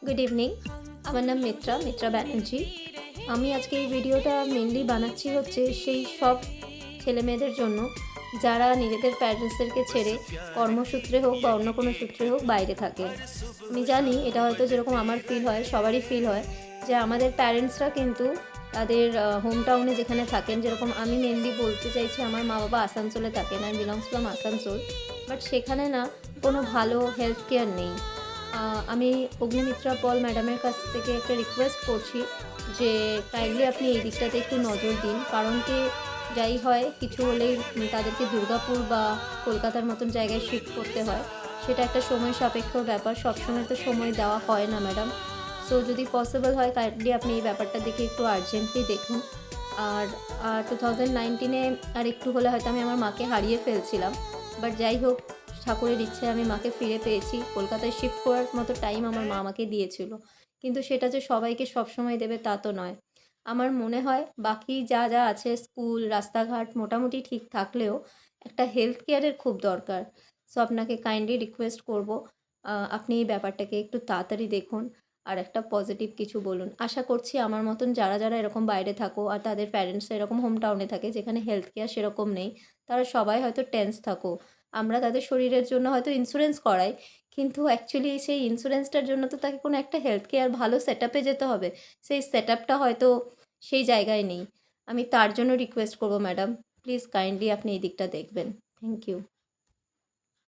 Good evening. আমার নাম মিত্রা ব্যানার্জি। আমি আজকে এই ভিডিওটা মেনলি বানাচ্ছি হচ্ছে সেই সব ছেলেমেয়েদের জন্য যারা নিজেদের প্যারেন্টসদেরকে ছেড়ে কর্মসূত্রে হোক বা অন্য কোনো সূত্রে হোক বাইরে থাকে। আমি জানি এটা হয়তো যেরকম আমার ফিল হয়, সবারই ফিল হয় যে আমাদের প্যারেন্টসরা কিন্তু তাদের হোম টাউনে যেখানে থাকেন, যেরকম আমি মেনলি বলতে চাইছি আমার মা-বাবা আসানসোলে থাকেন। I belongs from Asansol. But সেখানে না কোনো ভালো হেলথ কেয়ার নেই। আমি অগ্নিমিত্রা পল ম্যাডামের কাছ থেকে একটা রিকোয়েস্ট করছি যে কাইন্ডলি আপনি এই দিকটাতে একটু নজর দিন। কারণ কি, যাই হয় কিছু হলেই তাদেরকে দুর্গাপুর বা কলকাতার মতন জায়গায় শিফট করতে হয়। সেটা একটা সময় সাপেক্ষ ব্যাপার, সবসময় তো সময় দেওয়া হয় না ম্যাডাম। সো যদি পসিবল হয় কাইন্ডলি আপনি এই ব্যাপারটা দেখে একটু আর্জেন্টলি দেখুন। আর 2019-এ আর একটু হলে হয়তো আমি আমার মাকে হারিয়ে ফেলছিলাম। বাট যাই হোক, ঠাকুরের ইচ্ছায় আমি মাকে ফিরে পেয়েছি। কলকাতায় শিফট করার মতো টাইম আমার মা আমাকে দিয়েছিল। কিন্তু সেটা যে সবাইকে সবসময় দেবে তা তো নয়। আমার মনে হয় বাকি যা আছে, স্কুল, রাস্তাঘাট মোটামুটি ঠিক থাকলেও একটা হেলথ কেয়ারের খুব দরকার। সো আপনাকে কাইন্ডলি রিকোয়েস্ট করব, আপনি এই ব্যাপারটাকে একটু তাড়াতাড়ি দেখুন আর একটা পজিটিভ কিছু বলুন। আশা করছি আমার মতন যারা এরকম বাইরে থাকো আর তাদের প্যারেন্টসরা এরকম হোম টাউনে থাকে যেখানে হেলথ কেয়ার সেরকম নেই, তারা সবাই হয়তো টেন্স থাকো। আমরা তাদের শরীরের জন্য হয়তো ইন্স্যুরেন্স করাই, কিন্তু অ্যাকচুয়ালি সেই ইন্স্যুরেন্সটার জন্য তো তাকে কোনো একটা হেলথ কেয়ার ভালো সেটআপে যেতে হবে। সেই সেটআপটা হয়তো সেই জায়গায় নেই। আমি তার জন্য রিকোয়েস্ট করব ম্যাডাম, প্লিজ কাইন্ডলি আপনি এই দিকটা দেখবেন। Thank you.